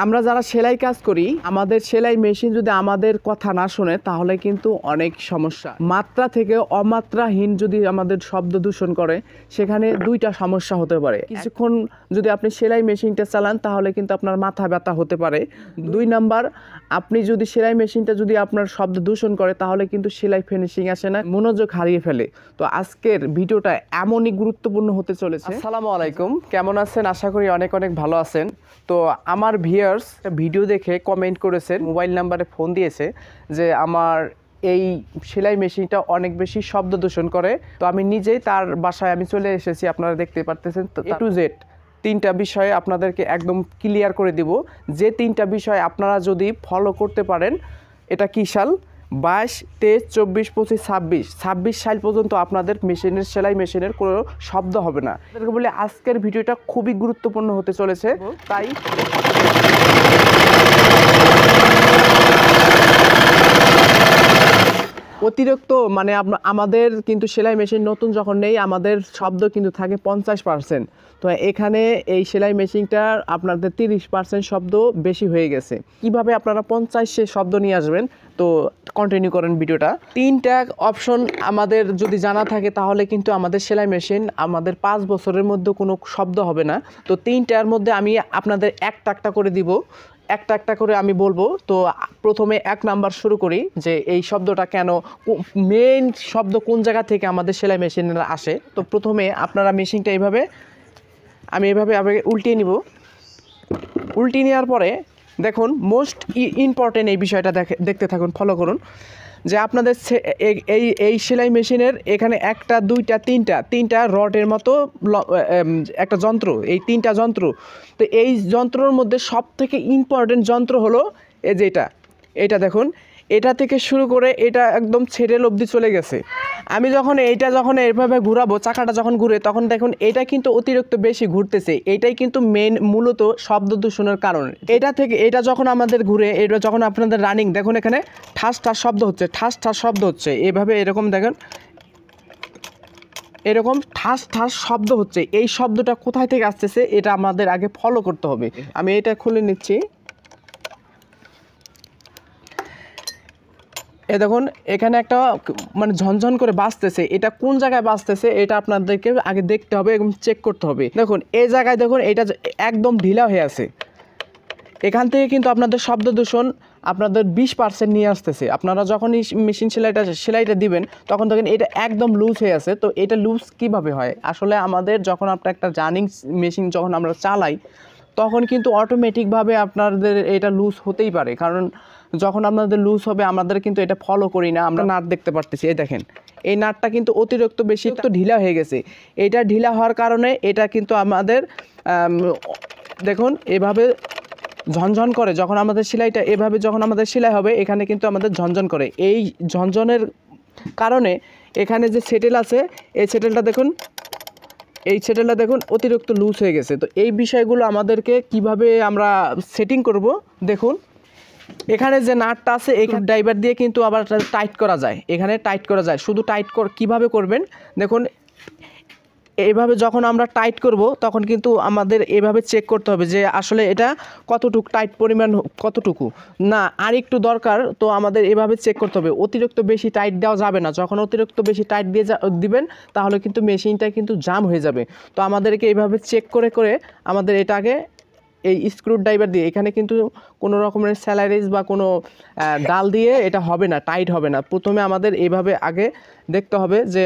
আমরা যারা সেলাই কাজ করি, আমাদের সেলাই মেশিন যদি আমাদের কথা না শোনে তাহলে কিন্তু অনেক সমস্যা। মাত্রা থেকে অমাত্রাহীন যদি আমাদের শব্দ দূষণ করে, সেখানে দুইটা সমস্যা হতে পারে। কিছুক্ষণ যদি আপনি সেলাই মেশিনটা চালান তাহলে কিন্তু আপনার মাথা ব্যথা হতে পারে। 2 নাম্বার, আপনি যদি সেলাই মেশিনটা যদি আপনার শব্দ দূষণ করে তাহলে কিন্তু সেলাই ফিনিশিং আসে না, মনোযোগ হারিয়ে ফেলে। তো আজকের ভিডিওটা এমনই গুরুত্বপূর্ণ হতে চলেছে। আসসালামু আলাইকুম, কেমন আছেন? আশা করি অনেক ভালো আছেন। তো আমার ভিউয়ার্স ভিডিও দেখে কমেন্ট করেছে, মোবাইল নাম্বারে ফোন দিয়েছে যে আমার এই সেলাই মেশিনটা অনেক বেশি শব্দ দূষণ করে। তো আমি নিজেই তার বাসায় আমি চলে এসেছি, আপনারা দেখতে পারতেছেন। তো A to Z 3টা বিষয়ে আপনাদেরকে একদম ক্লিয়ার করে দিব, যে 3টা বিষয় আপনারা যদি ফলো করতে পারেন, এটা কি সাল 22, 23, 24, 25, 26 সাল পর্যন্ত আপনাদের মেশিনের সেলাই মেশিনের কোনো শব্দ হবে না। বলে আজকের ভিডিওটা খুবই গুরুত্বপূর্ণ হতে চলেছে। তাই অতিরিক্ত মানে আমাদের কিন্তু সেলাই মেশিন নতুন যখন নেই, আমাদের শব্দ কিন্তু থাকে 50%। তো এখানে এই সেলাই মেশিনটা আপনাদের 30% শব্দ বেশি হয়ে গেছে। কিভাবে আপনারা 50 শব্দ নিয়ে আসবেন? তো কন্টিনিউ করেন ভিডিওটা। 3টা অপশন আমাদের যদি জানা থাকে তাহলে কিন্তু আমাদের সেলাই মেশিন আমাদের 5 বছরের মধ্যে কোনো শব্দ হবে না। তো 3টার মধ্যে আমি আপনাদের একটা করে দিব, একটা করে আমি বলবো। তো প্রথমে 1 নাম্বার শুরু করি, যে এই শব্দটা কেন, মেইন শব্দ কোন জায়গা থেকে আমাদের সেলাই মেশিনের আসে। তো প্রথমে আপনারা মেশিনটা আমি এইভাবে উল্টিয়ে নিব। উল্টিয়ে নেওয়ার পরে দেখুন, মোস্ট ইম্পর্টেন্ট এই বিষয়টা দেখতে থাকুন, ফলো করুন। যে আপনাদের এই সেলাই মেশিনের এখানে 1টা 2টা 3টা রডের মতো একটা যন্ত্র, এই 3টা যন্ত্র। তো এই যন্ত্রের মধ্যে সবথেকে ইম্পর্টেন্ট যন্ত্র হলো এই যে এটা দেখুন, এটা থেকে শুরু করে এটা একদম ছেড়ে অবধি চলে গেছে। আমি যখন এইভাবে ঘুরাবো, চাকাটা যখন ঘুরে, তখন দেখুন এটা কিন্তু অতিরিক্ত বেশি ঘুরতেছে। এটাই কিন্তু মূলত শব্দ দূষণের কারণ। এটা যখন আমাদের ঘুরে, এটা যখন আপনাদের রানিং, দেখুন এখানে ঠাস ঠাস শব্দ হচ্ছে, এভাবে এরকম দেখেন, এরকম ঠাস ঠাস শব্দ হচ্ছে। এই শব্দটা কোথায় থেকে আসতেছে এটা আমাদের আগে ফলো করতে হবে। আমি এটা খুলে নিচ্ছি। এ দেখুন, এখানে একটা মানে ঝনঝন করে বাজতেছে। এটা কোন জায়গায় বাজতেছে এটা আপনাদেরকে আগে দেখতে হবে এবং চেক করতে হবে। দেখুন এই জায়গায় দেখুন, এটা একদম ঢিলা হয়ে আছে। এখান থেকে কিন্তু আপনাদের শব্দ দূষণ আপনাদের 20% নিয়ে আসতেছে। আপনারা যখনই মেশিন সেলাইটা দিবেন তখন দেখেন এটা একদম লুজ হয়ে আছে। তো এটা লুজ কিভাবে হয়? আসলে আমাদের যখন আপনার একটা রানিং মেশিন যখন আমরা চালাই, তখন কিন্তু অটোমেটিকভাবে আপনাদের এটা লুজ হতেই পারে। কারণ যখন আপনাদের লুজ হবে, আমাদের কিন্তু এটা ফলো করি না। আমরা নাট দেখতে পারতেছি, এই দেখেন এই নাটটা কিন্তু অতিরিক্ত বেশি ঢিলা হয়ে গেছে। এটা ঢিলা হওয়ার কারণে এটা কিন্তু আমাদের দেখুন এভাবে ঝনঝন করে। যখন আমাদের সেলাইটা এভাবে যখন আমাদের সেলাই হবে, এখানে কিন্তু আমাদের ঝনঝন করে। এই ঝনঝনের কারণে এখানে যে সেটেল আছে, এই সেটেলটা দেখুন অতিরিক্ত লুজ হয়ে গেছে। তো এই বিষয়গুলো আমাদেরকে কিভাবে আমরা সেটিং করব, দেখুন এখানে যে নাটটা আছে, এই ড্রাইভার দিয়ে কিন্তু আবার টাইট করা যায়। এখানে টাইট করা যায়। শুধু কিভাবে করবেন দেখুন, এইভাবে যখন আমরা টাইট করব তখন কিন্তু আমাদের এভাবে চেক করতে হবে যে আসলে এটা কতটুকু টাইট, পরিমাণ কতটুকু না আর একটু দরকার। তো আমাদের এভাবে চেক করতে হবে। অতিরিক্ত বেশি টাইট দেওয়া যাবে না। যখন অতিরিক্ত বেশি টাইট দিবেন তাহলে কিন্তু মেশিনটা কিন্তু জাম হয়ে যাবে। তো আমাদেরকে এইভাবে চেক করে আমাদের এটাকে এই স্ক্রু ড্রাইভার দিয়ে, এখানে কিন্তু কোনো রকমের স্যালারিজ বা কোনো ডাল দিয়ে এটা হবে না, টাইট হবে না। প্রথমে আমাদের এইভাবে আগে দেখতে হবে যে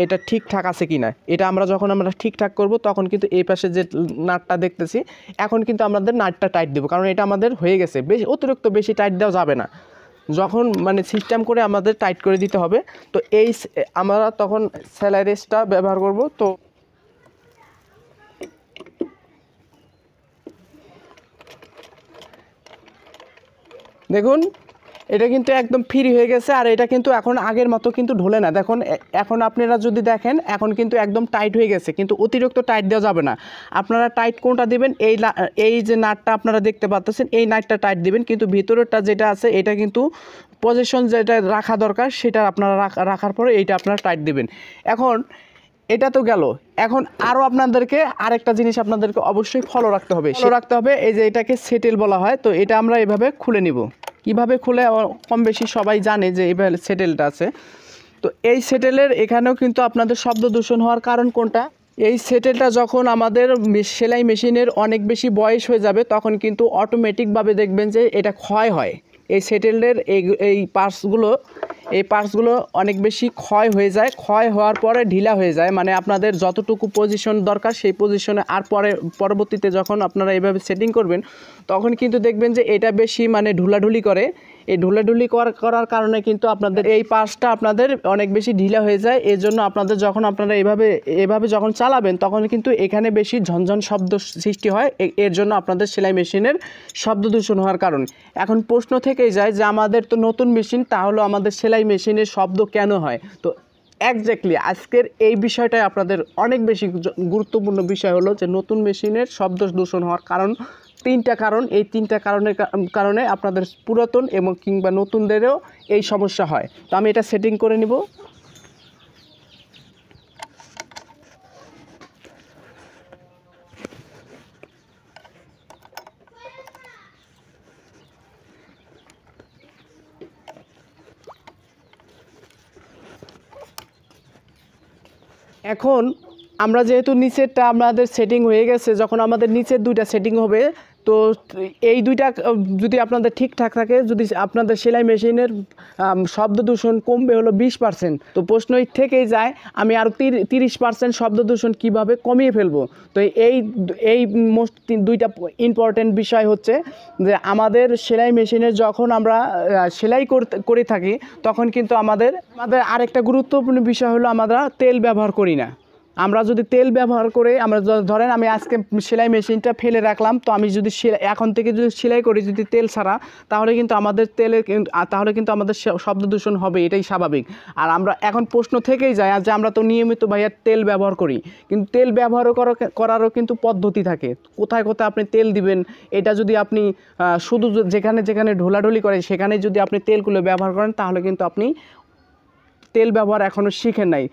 এটা ঠিকঠাক আছে কি না। এটা যখন আমরা ঠিকঠাক করব তখন কিন্তু এই পাশে যে নাটটা দেখতেছি, এখন কিন্তু আমাদের নাটটা টাইট দেবো, কারণ এটা আমাদের হয়ে গেছে। অতিরিক্ত বেশি টাইট দেওয়া যাবে না। যখন মানে সিস্টেম করে আমাদের টাইট করে দিতে হবে। তো আমরা তখন স্যালারিজটা ব্যবহার করব। তো দেখুন এটা কিন্তু একদম ফ্রি হয়ে গেছে, আর এটা কিন্তু এখন আগের মতো কিন্তু ঢোলে না। দেখুন এখন আপনারা যদি দেখেন, এখন কিন্তু একদম টাইট হয়ে গেছে, কিন্তু অতিরিক্ত টাইট দেওয়া যাবে না। আপনারা টাইট কোনটা দিবেন, এই যে নাটটা আপনারা দেখতে পাচ্ছেন, এই নাটটা টাইট দিবেন, কিন্তু ভিতরেরটা যেটা আছে এটা কিন্তু পজিশন যেটা রাখা দরকার সেটা আপনারা রাখার পরে এইটা আপনারা টাইট দিবেন। এখন এটা তো গেল। এখন আরও আপনাদেরকে আরেকটা জিনিস আপনাদেরকে অবশ্যই ফলো রাখতে হবে, এই যে এটাকে সেটেল বলা হয়। তো এটা আমরা এভাবে খুলে নিব। কিভাবে খুলে কম বেশি সবাই জানে যে এভাবে সেটেলটা আছে। তো এই সেটেলের এখানেও কিন্তু আপনাদের শব্দ দূষণ হওয়ার কারণ কোনটা, এই সেটেলটা যখন আমাদের সেলাই মেশিনের অনেক বেশি বয়স হয়ে যাবে তখন কিন্তু অটোমেটিকভাবে দেখবেন যে এটা ক্ষয় হয়। এই সেটেলের এই পার্টসগুলো অনেক বেশি ক্ষয় হয়ে যায়। ক্ষয় হওয়ার পরে ঢিলা হয়ে যায়, মানে আপনাদের যতটুকু পজিশন দরকার সেই পজিশনে আর পরবর্তীতে যখন আপনারা এইভাবে সেটিং করবেন তখন কিন্তু দেখবেন যে এটা বেশি মানে ঢুলাঢুলি করে। এই ঢুলাঢুলি করার কারণে কিন্তু আপনাদের এই পার্টসটা আপনাদের অনেক বেশি ঢিলা হয়ে যায়। এর জন্য আপনাদের যখন আপনারা এভাবে যখন চালাবেন তখন কিন্তু এখানে বেশি ঝনঝন শব্দ সৃষ্টি হয়। এর জন্য আপনাদের সেলাই মেশিনের শব্দ দূষণ হওয়ার কারণ। এখন প্রশ্ন থেকেই যায় যে আমাদের তো নতুন মেশিন, তাহলে আমাদের সেলাই মেশিনের শব্দ কেন হয়? তো এক্স্যাক্টলি আজকের এই বিষয়টাই আপনাদের অনেক বেশি গুরুত্বপূর্ণ বিষয় হলো যে নতুন মেশিনের শব্দ দূষণ হওয়ার কারণ 3টা কারণ। এই 3টা কারণে আপনাদের পুরাতন এবং কিংবা নতুনদেরও এই সমস্যা হয়। তো আমি এটা সেটিং করে নিব। এখন আমরা যেহেতু নিচেরটা আমাদের সেটিং হয়ে গেছে, যখন আমাদের নিচের 2টা সেটিং হবে তো এই 2টা যদি আপনাদের ঠিকঠাক থাকে, যদি আপনাদের সেলাই মেশিনের শব্দ দূষণ কমবে হলো 20%। তো প্রশ্নই থেকেই যায় আমি আরও 30% শব্দ দূষণ কীভাবে কমিয়ে ফেলবো। তো এই মোস্ট 2টা ইম্পর্টেন্ট বিষয় হচ্ছে যে আমাদের সেলাই মেশিনে যখন আমরা সেলাই করে থাকি তখন কিন্তু আমাদের আরেকটা গুরুত্বপূর্ণ বিষয় হলো আমরা তেল ব্যবহার করি না। আমরা যদি তেল ব্যবহার করে আমরা ধরেন আমি আজকে সেলাই মেশিনটা ফেলে রাখলাম, তো আমি যদি এখন থেকে যদি সেলাই করি যদি তেল ছাড়া, তাহলে কিন্তু আমাদের শব্দ দূষণ হবে, এটাই স্বাভাবিক। আর আমরা এখন প্রশ্ন থেকেই যায় যে আমরা তো নিয়মিত ভাইয়া তেল ব্যবহার করি, কিন্তু তেল ব্যবহার করারও কিন্তু পদ্ধতি থাকে। কোথায় কোথায় আপনি তেল দিবেন, এটা যদি আপনি শুধু যেখানে ঢোলাঢুলি করে সেখানে যদি আপনি তেলগুলো ব্যবহার করেন তাহলে কিন্তু আপনি তেল ব্যবহার এখনও শিখেন নাই।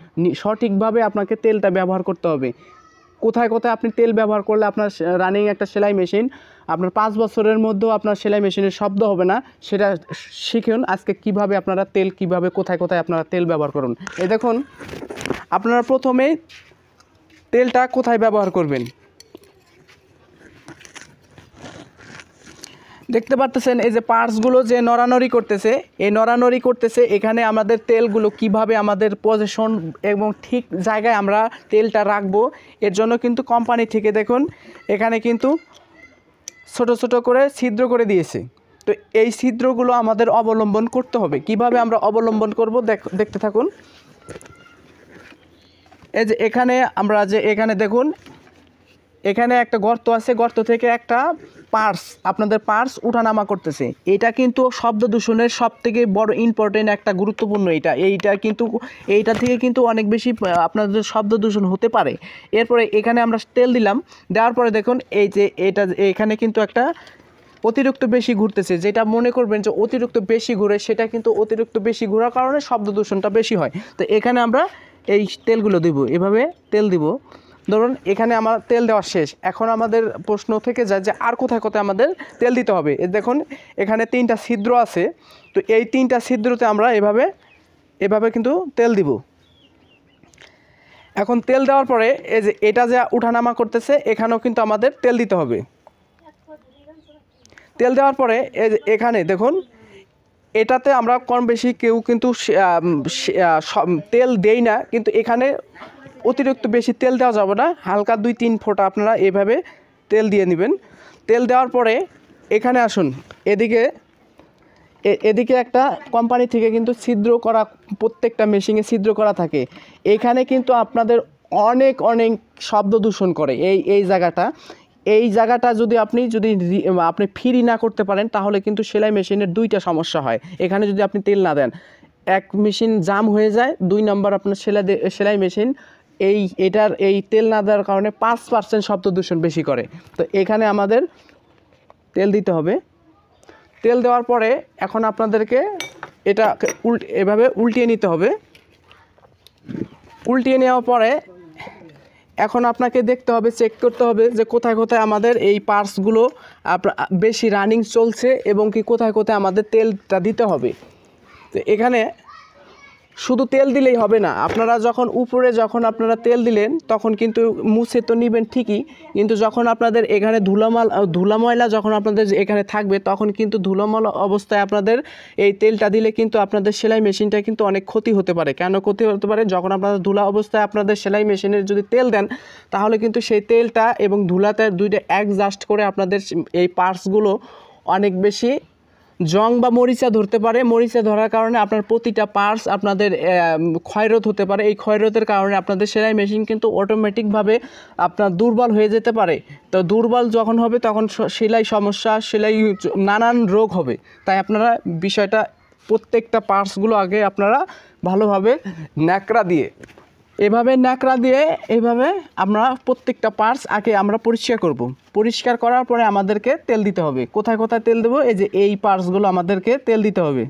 সঠিকভাবে আপনাকে তেলটা ব্যবহার করতে হবে। কোথায় কোথায় আপনি তেল ব্যবহার করলে আপনার রানিং একটা সেলাই মেশিন আপনার 5 বছরের মধ্যেও আপনার সেলাই মেশিনের শব্দ হবে না, সেটা শিখুন আজকে কিভাবে আপনারা কোথায় কোথায় আপনারা তেল ব্যবহার করুন। এই দেখুন, আপনারা প্রথমে তেলটা কোথায় ব্যবহার করবেন দেখতে পারতেছেন। এই যে পার্টসগুলো যে নড়ানড়ি করতেছে এখানে আমাদের তেলগুলো কিভাবে আমাদের পজিশন এবং ঠিক জায়গায় আমরা তেলটা রাখবো, এর জন্য কিন্তু কোম্পানি থেকে দেখুন এখানে কিন্তু ছোট ছোট করে ছিদ্র করে দিয়েছে। তো এই ছিদ্রগুলো আমাদের অবলম্বন করতে হবে। কিভাবে আমরা অবলম্বন করব দেখতে থাকুন। এই যে এখানে দেখুন এখানে একটা গর্ত আছে, গর্ত থেকে একটা আপনাদের পার্টস উঠানামা করতেছে। এটা কিন্তু শব্দ দূষণের সবথেকে বড় ইম্পর্টেন্ট একটা গুরুত্বপূর্ণ এইটা থেকে কিন্তু অনেক বেশি আপনাদের শব্দ দূষণ হতে পারে। এরপরে এখানে আমরা তেল দিলাম, দেওয়ার পরে দেখুন এই যে এখানে কিন্তু একটা অতিরিক্ত বেশি ঘুরতেছে, যেটা মনে করবেন যে অতিরিক্ত বেশি ঘুরে, সেটা কিন্তু অতিরিক্ত বেশি ঘোরার কারণে শব্দ দূষণটা বেশি হয়। তো এখানে আমরা এই তেলগুলো দিব, এভাবে তেল দিব। ধরুন এখানে আমার তেল দেওয়া শেষ, এখন আমাদের প্রশ্ন থেকে যায় যে আর কোথায় কোথায় আমাদের তেল দিতে হবে। দেখুন এখানে 3টা ছিদ্র আছে, তো এই 3টা ছিদ্রতে আমরা এভাবে কিন্তু তেল দিব। এখন তেল দেওয়ার পরে এই যে এটা যে উঠানামা করতেছে এখানেও কিন্তু আমাদের তেল দিতে হবে। তেল দেওয়ার পরে এখানে দেখুন এটাতে আমরা কম বেশি কেউ কিন্তু তেল দেই না, কিন্তু এখানে অতিরিক্ত বেশি তেল দেওয়া যাবে না, হালকা 2-3 ফোঁটা আপনারা এভাবে তেল দিয়ে নেবেন। তেল দেওয়ার পরে এখানে আসুন, এদিকে একটা কোম্পানি থেকে কিন্তু ছিদ্র করা, প্রত্যেকটা মেশিনে ছিদ্র করা থাকে। এখানে কিন্তু আপনাদের অনেক শব্দ দূষণ করে এই জায়গাটা যদি আপনি ফ্রি না করতে পারেন তাহলে কিন্তু সেলাই মেশিনের 2টা সমস্যা হয়। এখানে যদি আপনি তেল না দেন, এক মেশিন জাম হয়ে যায়, 2 নম্বর আপনার সেলাই মেশিন এই তেল না দেওয়ার কারণে 5% শব্দ দূষণ বেশি করে। তো এখানে আমাদের তেল দিতে হবে। তেল দেওয়ার পরে এখন আপনাদেরকে এটা এভাবে উল্টিয়ে নিতে হবে। উল্টিয়ে নেওয়ার পরে এখন আপনাকে দেখতে হবে, চেক করতে হবে যে কোথায় কোথায় আমাদের এই পার্টসগুলো বেশি রানিং চলছে এবং কি কোথায় কোথায় আমাদের তেলটা দিতে হবে। তো এখানে শুধু তেল দিলেই হবে না, আপনারা যখন উপরে যখন আপনারা তেল দিলেন তখন কিন্তু মুছে তো নেবেন ঠিকই, কিন্তু যখন আপনাদের এখানে ধুলা ময়লা যখন আপনাদের এখানে থাকবে তখন কিন্তু ধুলাময়লা অবস্থায় আপনাদের এই তেলটা দিলে কিন্তু আপনাদের সেলাই মেশিনটা কিন্তু অনেক ক্ষতি হতে পারে। কেন ক্ষতি হতে পারে? যখন আপনাদের ধুলা অবস্থায় আপনাদের সেলাই মেশিনের যদি তেল দেন তাহলে কিন্তু সেই তেলটা এবং ধুলাতে দুইটা অ্যাডজাস্ট করে আপনাদের এই পার্টসগুলো অনেক বেশি জং বা মরিচা ধরতে পারে। মরিচা ধরার কারণে আপনার প্রতিটা পার্টস আপনাদের ক্ষয়রোধ হতে পারে। এই ক্ষয়রোধের কারণে আপনাদের সেলাই মেশিন কিন্তু অটোমেটিকভাবে আপনার দুর্বল হয়ে যেতে পারে। তো দুর্বল যখন হবে তখন সেলাই সমস্যা, সেলাই নানান রোগ হবে। তাই আপনারা বিষয়টা প্রত্যেকটা পার্টসগুলো আগে আপনারা ভালোভাবে ন্যাকড়া দিয়ে এইভাবে আমরা প্রত্যেকটা পার্টস আগে আমরা পরিষ্কার করব। পরিষ্কার করার পরে আমাদেরকে তেল দিতে হবে। কোথায় কোথায় তেল দেবো? এই যে এই পার্টসগুলো আমাদেরকে তেল দিতে হবে।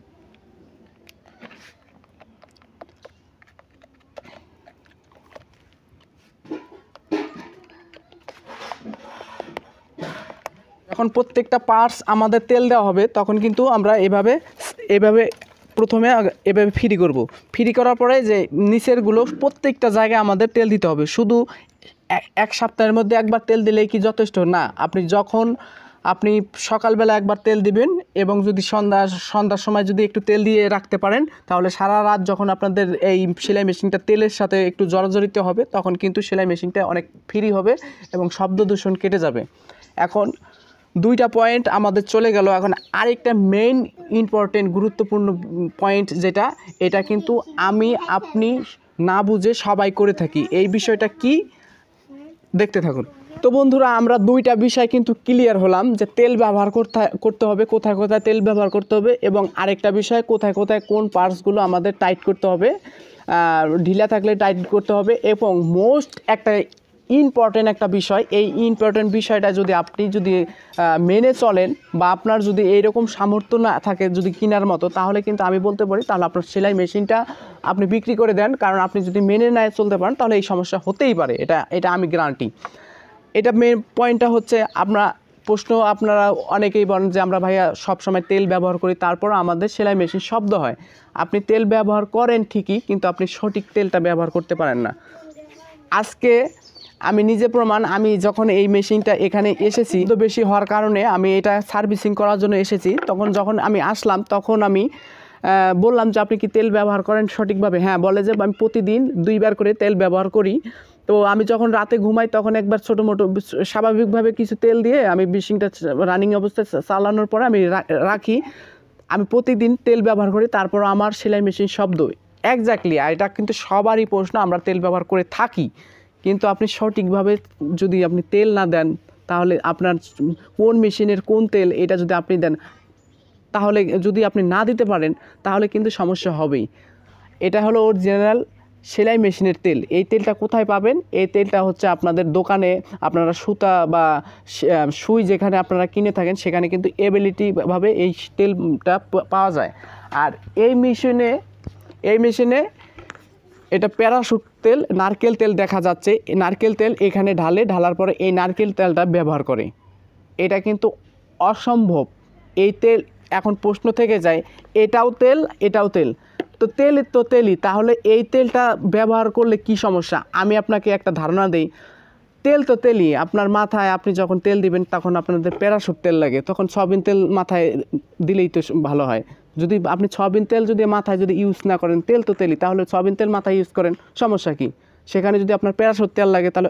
যখন প্রত্যেকটা পার্টস আমাদের তেল দেওয়া হবে তখন কিন্তু আমরা এভাবে প্রথমে এভাবে ফ্রি করার পরে যে নিচেরগুলো প্রত্যেকটা জায়গায় আমাদের তেল দিতে হবে। শুধু এক সপ্তাহের মধ্যে একবার তেল দিলেই কি যথেষ্ট না? আপনি সকালবেলা একবার তেল দিবেন এবং যদি সন্ধ্যার সময় যদি একটু তেল দিয়ে রাখতে পারেন তাহলে সারা রাত যখন আপনাদের এই সেলাই মেশিনটা তেলের সাথে একটু জড়জড়িত হবে তখন কিন্তু সেলাই মেশিনটা অনেক ফ্রি হবে এবং শব্দ দূষণ কেটে যাবে। এখন দুইটা পয়েন্ট আমাদের চলে গেল। এখন আরেকটা মেইন ইম্পর্টেন্ট গুরুত্বপূর্ণ পয়েন্ট যেটা, এটা কিন্তু আপনি না বুঝে সবাই করে থাকি। এই বিষয়টা কি? দেখতে থাকুন। তো বন্ধুরা, আমরা দুইটা বিষয় কিন্তু ক্লিয়ার হলাম যে তেল ব্যবহার করতে হবে, কোথায় কোথায় তেল ব্যবহার করতে হবে, এবং আরেকটা বিষয় কোথায় কোথায় কোন পার্টসগুলো আমাদের টাইট করতে হবে, ঢিলা থাকলে টাইট করতে হবে। এবং মোস্ট একটা ইম্পর্টেন্ট একটা বিষয়, এই ইম্পর্টেন্ট বিষয়টা আপনি যদি মেনে চলেন বা আপনার যদি এইরকম সামর্থ্য না থাকে যদি কেনার মতো, তাহলে কিন্তু আমি বলতে পারি তাহলে আপনার সেলাই মেশিনটা আপনি বিক্রি করে দেন। কারণ আপনি যদি মেনে না চলতে পারেন তাহলে এই সমস্যা হতেই পারে, এটা আমি গ্যারান্টি। এটা মেন পয়েন্টটা হচ্ছে আপনারা অনেকেই বলেন যে আমরা ভাইয়া সবসময় তেল ব্যবহার করি তারপর আমাদের সেলাই মেশিন শব্দ হয়। আপনি তেল ব্যবহার করেন ঠিকই, কিন্তু আপনি সঠিক তেলটা ব্যবহার করতে পারেন না। আজকে আমি নিজে প্রমাণ। আমি যখন এই মেশিনটা এখানে এসেছি তো বেশি হওয়ার কারণে আমি এটা সার্ভিসিং করার জন্য এসেছি। যখন আমি আসলাম তখন আমি বললাম যে আপনি কি তেল ব্যবহার করেন সঠিকভাবে? হ্যাঁ, বলে যে আমি প্রতিদিন 2 বার করে তেল ব্যবহার করি। তো আমি যখন রাতে ঘুমাই তখন একবার ছোটো মোটো স্বাভাবিকভাবে কিছু তেল দিয়ে আমি মেশিনটা রানিং অবস্থায় চালানোর পরে আমি রাখি। আমি প্রতিদিন তেল ব্যবহার করি, তারপর আমার সেলাই মেশিন শব্দ এক্স্যাক্টলি। আর এটা কিন্তু সবারই প্রশ্ন, আমরা তেল ব্যবহার করে থাকি, কিন্তু আপনি সঠিকভাবে যদি আপনি তেল না দেন তাহলে আপনার কোন মেশিনের কোন তেল এটা যদি আপনি দেন, তাহলে যদি আপনি না দিতে পারেন তাহলে কিন্তু সমস্যা হবেই। এটা হলো অরিজিনাল সেলাই মেশিনের তেল। এই তেলটা কোথায় পাবেন? এই তেলটা হচ্ছে আপনাদের দোকানে, আপনারা সুতা বা সুই যেখানে আপনারা কিনে থাকেন সেখানে কিন্তু অ্যাভেলেবলভাবে এই তেলটা পাওয়া যায়। আর এই মেশিনে এটা প্যারাশুট তেল, নারকেল তেল দেখা যাচ্ছে। নারকেল তেল এখানে ঢালার পরে এই নারকেল তেলটা ব্যবহার করে। এটা কিন্তু অসম্ভব। এই তেল এখন প্রশ্ন থেকে যায়, এটাও তেল, তো তেলই, তাহলে এই তেলটা ব্যবহার করলে কি সমস্যা? আমি আপনাকে একটা ধারণা দিই। তেল তো তেলই। আপনার মাথায় আপনি যখন তেল দিবেন তখন আপনাদের প্যারাশুট তেল লাগে, তখন সয়াবিন তেল মাথায় দিলেই তো ভালো হয়। যদি আপনি সয়াবিন তেল যদি মাথায় ইউজ না করেন, তেল তো তেলই, তাহলে সয়াবিন তেল মাথায় ইউজ করেন, সমস্যা কি? সেখানে যদি আপনার প্যারাশুট তেল লাগে তাহলে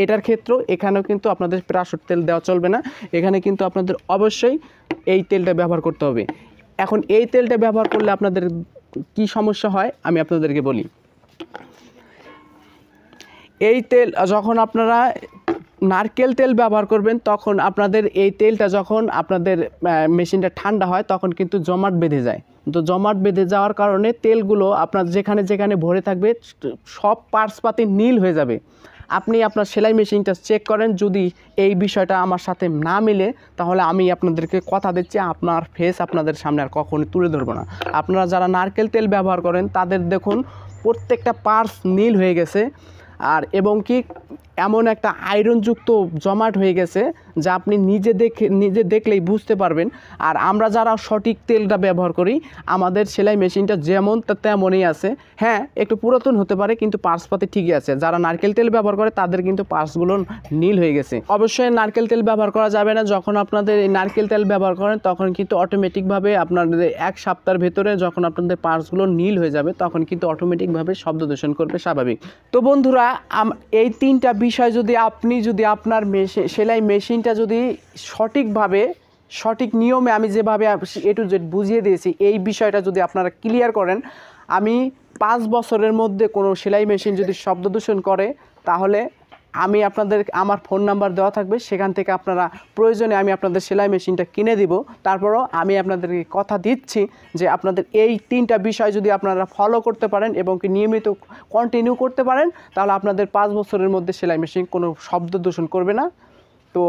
এটার ক্ষেত্রেও এখানেও কিন্তু আপনাদের প্যারাশুট তেল দেওয়া চলবে না। এখানে কিন্তু আপনাদের অবশ্যই এই তেলটা ব্যবহার করতে হবে। এখন এই তেলটা ব্যবহার করলে আপনাদের কি সমস্যা হয় আমি আপনাদেরকে বলি। এই তেল যখন আপনারা নারকেল তেল ব্যবহার করবেন তখন আপনাদের এই তেলটা যখন আপনাদের মেশিনটা ঠান্ডা হয় তখন কিন্তু জমাট বেঁধে যায়। তো জমাট বেঁধে যাওয়ার কারণে তেলগুলো আপনার যেখানে যেখানে ভরে থাকবে সব পার্টসপাতি নীল হয়ে যাবে। আপনি আপনার সেলাই মেশিনটা চেক করেন, যদি এই বিষয়টা আমার সাথে না মিলে তাহলে আমি আপনাদেরকে কথা দিচ্ছি আপনার ফেস আপনাদের সামনে আর কখনো তুলে ধরবো না। আপনারা যারা নারকেল তেল ব্যবহার করেন তাদের দেখুন প্রত্যেকটা পার্টস নীল হয়ে গেছে। আর এবং কি এমন একটা আয়রনযুক্ত জমাট হয়ে গেছে যা আপনি নিজে দেখলেই বুঝতে পারবেন। আর আমরা যারা সঠিক তেলটা ব্যবহার করি আমাদের সেলাই মেশিনটা যেমন তেমনই আছে। হ্যাঁ, একটু পুরাতন হতে পারে কিন্তু পার্টসপাতি ঠিকই আছে। যারা নারকেল তেল ব্যবহার করে তাদের কিন্তু পার্টসগুলো নীল হয়ে গেছে। অবশ্যই নারকেল তেল ব্যবহার করা যাবে না। যখন আপনাদের এই নারকেল তেল ব্যবহার করেন তখন কিন্তু অটোমেটিকভাবে আপনাদের 1 সপ্তাহের ভেতরে যখন আপনাদের পার্টসগুলো নীল হয়ে যাবে তখন কিন্তু অটোমেটিকভাবে শব্দ দূষণ করবে, স্বাভাবিক। তো বন্ধুরা, এই 3টা বিষয় যদি আপনার সেলাই মেশিনটা যদি সঠিকভাবে সঠিক নিয়মে আমি যেভাবে A to Z বুঝিয়ে দিয়েছি এই বিষয়টা যদি আপনারা ক্লিয়ার করেন, আমি 5 বছরের মধ্যে কোনো সেলাই মেশিন যদি শব্দ দূষণ করে তাহলে আমি আমার ফোন নাম্বার দেওয়া থাকবে, সেখান থেকে আপনারা প্রয়োজনে আমি আপনাদের সেলাই মেশিনটা কিনে দিব। তারপরও আমি আপনাদেরকে কথা দিচ্ছি যে আপনাদের এই 3টা বিষয় যদি আপনারা ফলো করতে পারেন এবং কি নিয়মিত কন্টিনিউ করতে পারেন তাহলে আপনাদের 5 বছরের মধ্যে সেলাই মেশিন কোনো শব্দ দূষণ করবে না। তো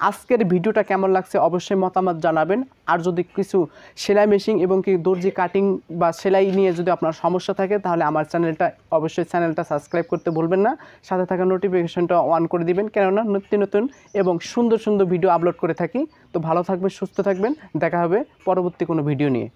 আজকের ভিডিওটা কেমন লাগছে অবশ্যই মতামত জানাবেন। আর যদি কিছু সেলাই মেশিন এবং কি দর্জি কাটিং বা সেলাই নিয়ে যদি আপনার সমস্যা থাকে তাহলে আমার অবশ্যই চ্যানেলটা সাবস্ক্রাইব করতে ভুলবেন না, সাথে থাকা নোটিফিকেশনটা অন করে দিবেন, কেননা নতুন এবং সুন্দর ভিডিও আপলোড করে থাকি। তো ভালো থাকবেন, সুস্থ থাকবেন, দেখা হবে পরবর্তী কোনো ভিডিও নিয়ে।